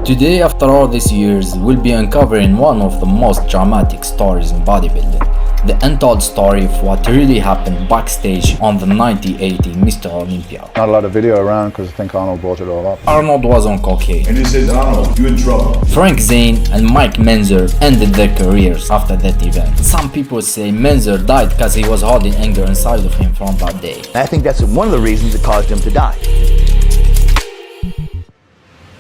Today, after all these years, we'll be uncovering one of the most dramatic stories in bodybuilding. The untold story of what really happened backstage on the 1980 Mr Olympia. Not a lot of video around because I think Arnold brought it all up. Arnold was on cocaine. And he said, Arnold, you in trouble. Frank Zane and Mike Mentzer ended their careers after that event. Some people say Mentzer died because he was holding anger inside of him from that day. I think that's one of the reasons that caused him to die.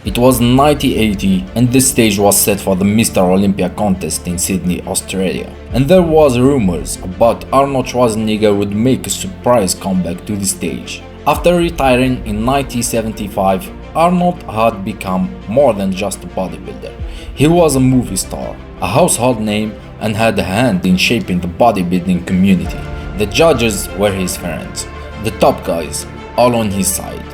It was 1980 and the stage was set for the Mr Olympia contest in Sydney, Australia. And there was rumors about Arnold Schwarzenegger would make a surprise comeback to the stage. After retiring in 1975, Arnold had become more than just a bodybuilder. He was a movie star, a household name, and had a hand in shaping the bodybuilding community. The judges were his friends, the top guys, all on his side.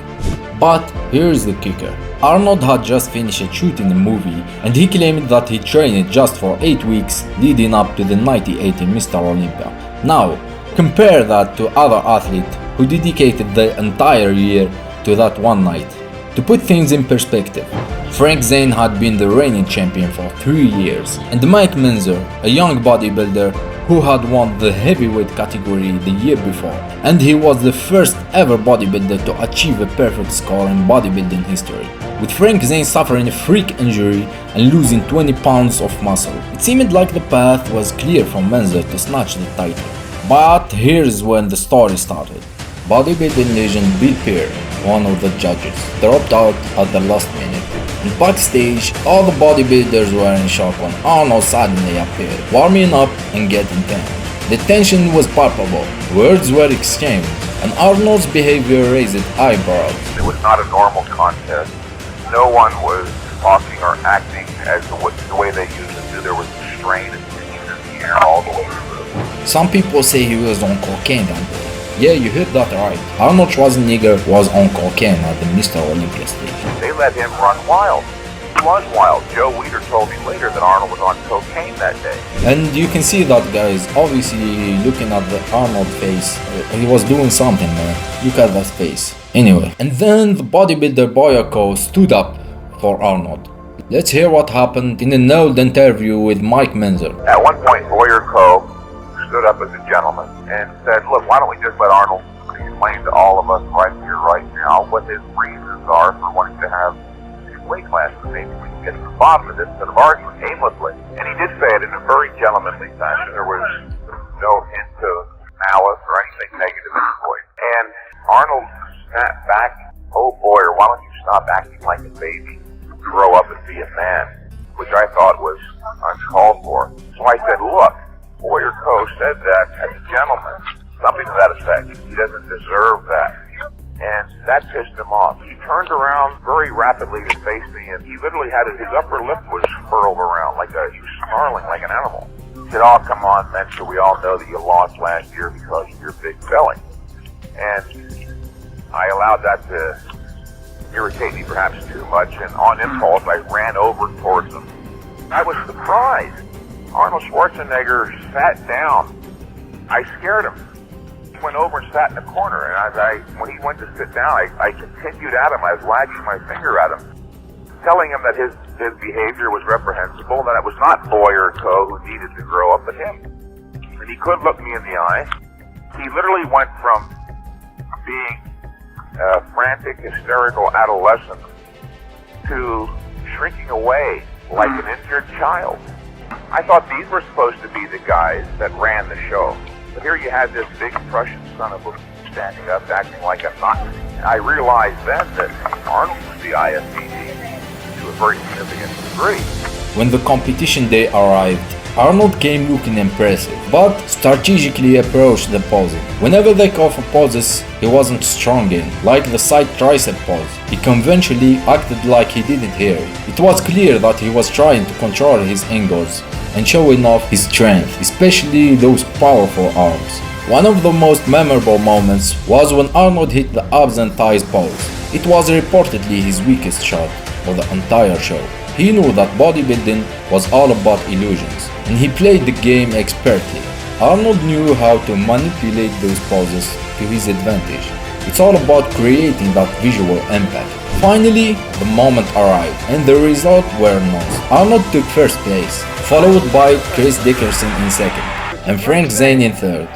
But here's the kicker. Arnold had just finished shooting the movie and he claimed that he trained just for 8 weeks leading up to the 1980 Mr Olympia. Now, compare that to other athletes who dedicated their entire year to that one night. To put things in perspective, Frank Zane had been the reigning champion for 3 years, and Mike Mentzer, a young bodybuilder who had won the heavyweight category the year before, and he was the first ever bodybuilder to achieve a perfect score in bodybuilding history, with Frank Zane suffering a freak injury and losing 20 pounds of muscle. It seemed like the path was clear for Mentzer to snatch the title. But here's when the story started. Bodybuilding legend Bill Pearl, one of the judges, dropped out at the last minute. And backstage, all the bodybuilders were in shock when Arnold suddenly appeared, warming up and getting tense. The tension was palpable, words were exchanged, and Arnold's behavior raised eyebrows. It was not a normal contest. No one was talking or acting as the way they usually do. There was a strain and tension in the air all the way through. Some people say he was on cocaine that day. Yeah, you heard that right. Arnold Schwarzenegger was on cocaine at the Mr Olympia stage. They let him run wild. He was wild. Joe Weider told me later that Arnold was on cocaine that day. And you can see that, guys, obviously looking at the Arnold face, he was doing something, man. Look at that face. Anyway, and then the bodybuilder Boyako stood up for Arnold. Let's hear what happened in an old interview with Mike Mentzer. At one point, Boyako stood up as a gentleman and said, look, why don't we just let Arnold explain to all of us right here, right now, what his reasons are for wanting to have his weight class. Maybe we can get to the bottom of this instead of arguing aimlessly. And he did say it in a very gentlemanly fashion. There was no hint of malice or anything negative in his voice. And Arnold snapped back, oh boy, or why don't you stop acting like a baby, grow up and be a man, which I thought was uncalled for. So I said, look, Boyako said that as a gentleman, something to that effect. He doesn't deserve that. And that pissed him off. He turned around very rapidly to face me, and he literally had his upper lip was furled around he was snarling like an animal. He said, oh, come on, Mentzer, we all know that you lost last year because of your big belly. And I allowed that to irritate me perhaps too much, and on impulse, I ran over towards him. I was surprised. Arnold Schwarzenegger sat down. I scared him. He went over and sat in the corner, and when he went to sit down, I continued at him. I was wagging my finger at him, telling him that his behavior was reprehensible, that it was not Boyako who needed to grow up, but him. And he couldn't look me in the eye. He literally went from being a frantic, hysterical adolescent to shrinking away like an injured child. I thought these were supposed to be the guys that ran the show. But here you had this big Prussian son of a standing up, acting like a Nazi. I realized then that Arnold was the IFBB to a very significant degree. When the competition day arrived, Arnold came looking impressive, but strategically approached the poses. Whenever they called for poses, he wasn't strong in, like the side tricep pose. He conventionally acted like he didn't hear it. It was clear that he was trying to control his angles and showing off his strength, especially those powerful arms. One of the most memorable moments was when Arnold hit the abs and thighs pose. It was reportedly his weakest shot of the entire show. He knew that bodybuilding was all about illusions, and he played the game expertly. Arnold knew how to manipulate those poses to his advantage. It's all about creating that visual impact. Finally, the moment arrived, and the result were announced. Arnold took first place, followed by Chris Dickerson in second, and Frank Zane in third.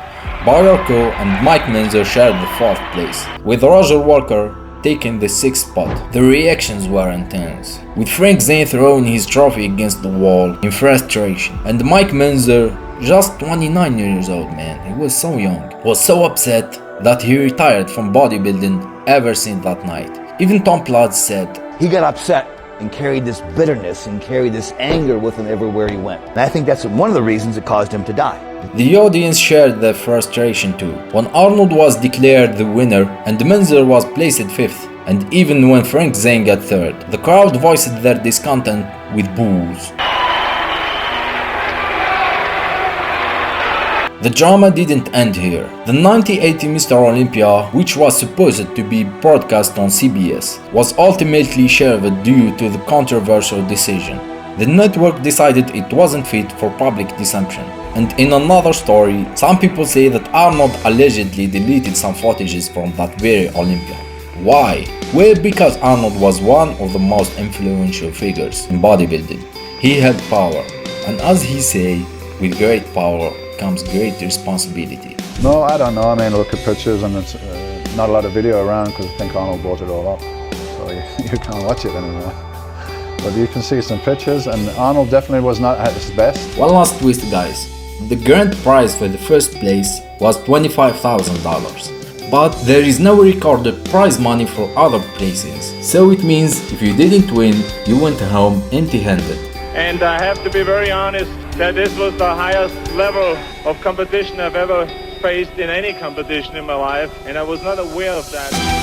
Bodybuilding and Mike Mentzer shared the fourth place, with Roger Walker taking the sixth spot. The reactions were intense, with Frank Zane throwing his trophy against the wall in frustration, and Mike Mentzer, just 29 years old, man, he was so young, was so upset that he retired from bodybuilding ever since that night. Even Tom Platz said, He got upset and carried this bitterness and carried this anger with him everywhere he went. And I think that's one of the reasons it caused him to die. The audience shared their frustration too. When Arnold was declared the winner and Mentzer was placed fifth, and even when Frank Zane got third, the crowd voiced their discontent with boos. The drama didn't end here. The 1980 Mr. Olympia, which was supposed to be broadcast on CBS, was ultimately shelved due to the controversial decision. The network decided it wasn't fit for public consumption. And in another story, some people say that Arnold allegedly deleted some footages from that very Olympia. Why? Well, because Arnold was one of the most influential figures in bodybuilding. He had power, and as he say, with great power comes great responsibility. No, I don't know. I mean, look at pictures and it's not a lot of video around because I think Arnold brought it all up. So you can't watch it anymore. But you can see some pictures and Arnold definitely was not at his best. One last twist, guys. The grand prize for the first place was $25,000. But there is no recorded prize money for other places. So it means if you didn't win, you went home empty-handed. And I have to be very honest that this was the highest level of competition I've ever faced in any competition in my life, and I was not aware of that.